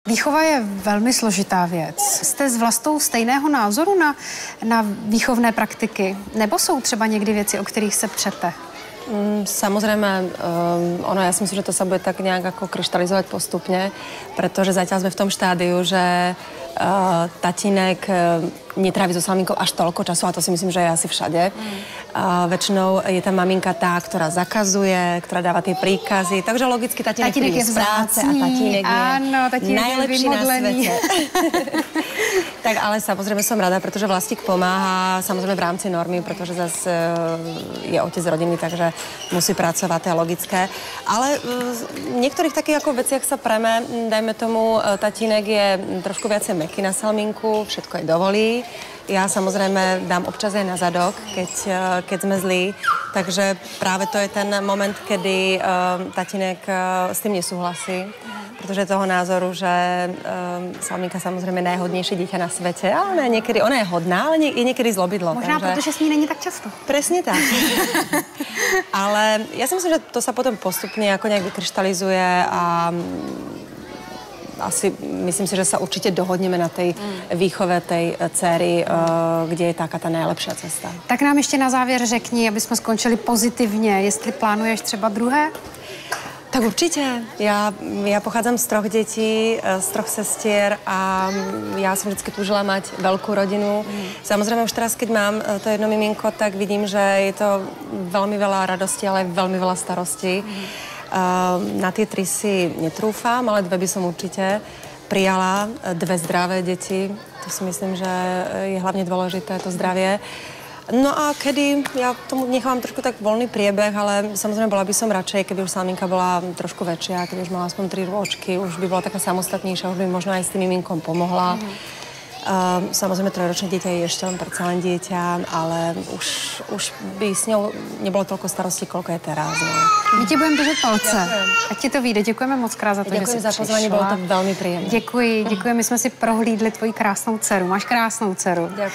Výchova je velmi složitá věc. Jste s Vlastou stejného názoru na výchovné praktiky? Nebo jsou třeba někdy věci, o kterých se přete? Samozrejme, ja si myslím, že to sa bude tak nejak ako kryštalizovať postupne, pretože zatiaľ sme v tom štádiu, že tatínek netrávi so Salminkou až toľko času, a to si myslím, že je asi všade. Väčšinou je tam maminka tá, ktorá zakazuje, ktorá dáva tie príkazy, takže logicky tatínek príde z práce a tatínek je najlepší na svete. Tak ale samozrejme som rada, pretože Vlastík pomáha, samozrejme v rámci normy, pretože zase je otec rodiny, takže musí pracovať, to je logické. Ale v niektorých takých ako veciach sa preme, dajme tomu, tatínek je trošku viacej mäkký na Salminku, všetko jej dovolí. Ja samozrejme dám občas aj na zadok, keď sme zlí. Takže práve to je ten moment, kedy tatínek s tým nesúhlasí. Protože je toho názoru, že Salminka samozrejme je najhodnejšie dieťa na svete. Ale niekedy, ona je hodná, ale je niekedy zlobidlo. Možná, takže... protože s ní není tak často. Presne tak. Ale ja si myslím, že to sa potom postupne ako nejak vykryštalizuje a asi myslím si, že sa určite dohodneme na tej výchove tej dcery, kde je taká ta nejlepší cesta. Tak nám ještě na závěr řekni, aby jsme skončili pozitivně, jestli plánuješ třeba druhé? Tak určite. Ja pochádzam z 3 detí, z 3 sestier a ja som vždycky túžila mať veľkú rodinu. Samozrejme už teraz, keď mám to jedno miminko, tak vidím, že je to veľmi veľa radosti, ale aj veľmi veľa starostí. Na tie 3 si netrúfam, ale 2 by som určite prijala. 2 zdravé deti. To si myslím, že je hlavne dôležité, to zdravie. No a kedy, ja tomu nechám trošku tak voľný priebeh, ale samozrejme bola by som radšej, keby už Salminka bola trošku väčšia, keby už mala aspoň 3 rôčky, už by bola taká samostatnejšia, už by možno aj s tým miminkom pomohla. Samozrejme 3-ročné dieťa je ešte len predsa len dieťa, ale už by s ňou nebolo toľko starostí, koľko je teraz. No. My ti budeme držet palce. Ať ti to vyjde. Děkujeme moc krát za to, že jsi Děkuji za pozvání, bylo to velmi příjemné. Děkuji. My jsme si prohlídli tvoji krásnou dceru. Máš krásnou dceru. Děkuji.